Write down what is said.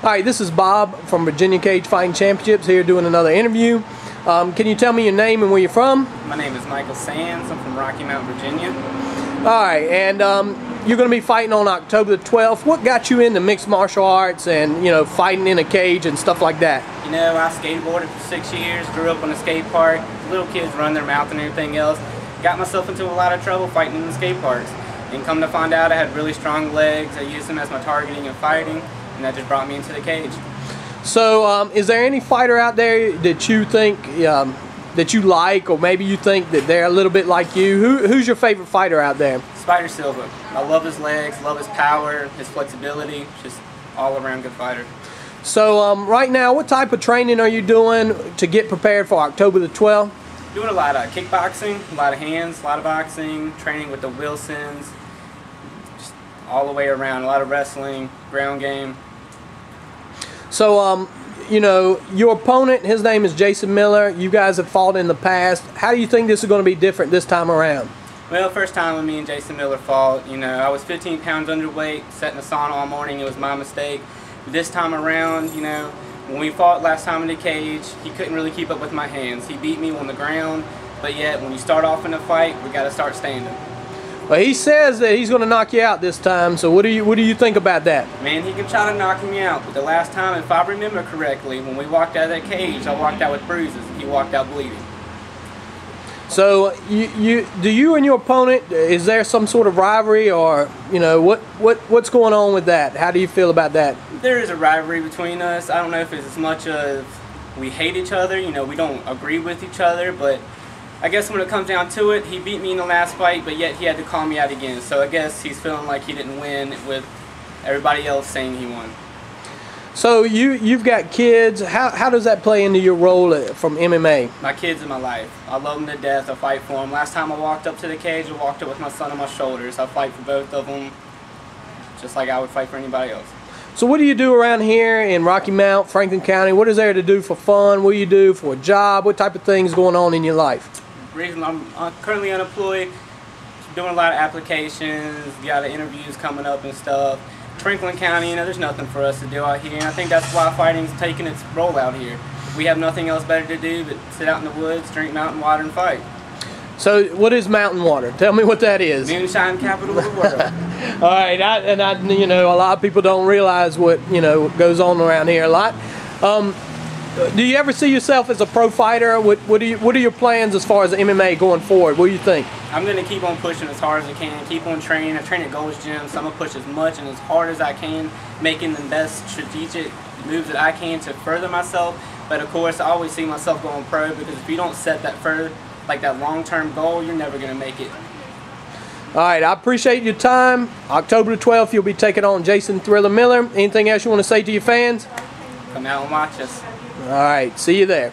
All right, this is Bob from Virginia Cage Fighting Championships here doing another interview. Can you tell me your name and where you're from? My name is Michael Sands. I'm from Rocky Mount, Virginia. All right, and you're going to be fighting on October the 12th. What got you into mixed martial arts and, you know, fighting in a cage and stuff like that? You know, I skateboarded for 6 years, grew up on a skate park. Little kids run their mouth and everything else. Got myself into a lot of trouble fighting in the skate parks. And come to find out I had really strong legs. I used them as my targeting and fighting, and that just brought me into the cage. So is there any fighter out there that you think that you like, or maybe you think that they're a little bit like you? Who's your favorite fighter out there? Spider Silva. I love his legs, love his power, his flexibility, just all around good fighter. So right now, what type of training are you doing to get prepared for October the 12th? Doing a lot of kickboxing, a lot of hands, a lot of boxing, training with the Wilsons, just all the way around, a lot of wrestling, ground game. So, you know, your opponent, his name is Jason Miller. You guys have fought in the past. How do you think this is going to be different this time around? Well, first time when me and Jason Miller fought, you know, I was 15 pounds underweight, sat in the sauna all morning. It was my mistake. This time around, you know, when we fought last time in the cage, he couldn't really keep up with my hands. He beat me on the ground, but yet when you start off in a fight, we got to start standing. Well, he says that he's going to knock you out this time. So what do you think about that? Man, he can try to knock me out, but the last time, if I remember correctly, when we walked out of that cage, I walked out with bruises. He walked out bleeding. So do you and your opponent, is there some sort of rivalry, or you know what's going on with that? How do you feel about that? There is a rivalry between us. I don't know if it's as much of we hate each other, you know, we don't agree with each other, but I guess when it comes down to it, he beat me in the last fight, but yet he had to call me out again. So I guess he's feeling like he didn't win with everybody else saying he won. So you've got kids. How does that play into your role from MMA? My kids are my life. I love them to death. I fight for them. Last time I walked up to the cage, I walked up with my son on my shoulders. I fight for both of them just like I would fight for anybody else. So what do you do around here in Rocky Mount, Franklin County? What is there to do for fun? What do you do for a job? What type of things going on in your life? The reason I'm currently unemployed, doing a lot of applications, got interviews coming up and stuff. Franklin County, you know, there's nothing for us to do out here, and I think that's why fighting's taking its role out here. We have nothing else better to do but sit out in the woods, drink mountain water, and fight. So what is mountain water? Tell me what that is. Moonshine capital of the world. All right, you know, a lot of people don't realize what, you know, goes on around here a lot. Do you ever see yourself as a pro fighter? What are your plans as far as MMA going forward? What do you think? I'm going to keep on pushing as hard as I can, keep on training. I train at Gold's Gym, so I'm going to push as much and as hard as I can, making the best strategic moves that I can to further myself. But of course, I always see myself going pro, because if you don't set that that long-term goal, you're never going to make it. All right, I appreciate your time. October the 12th, you'll be taking on Jason Thriller Miller. Anything else you want to say to your fans? Come out and watch us. All right, see you there.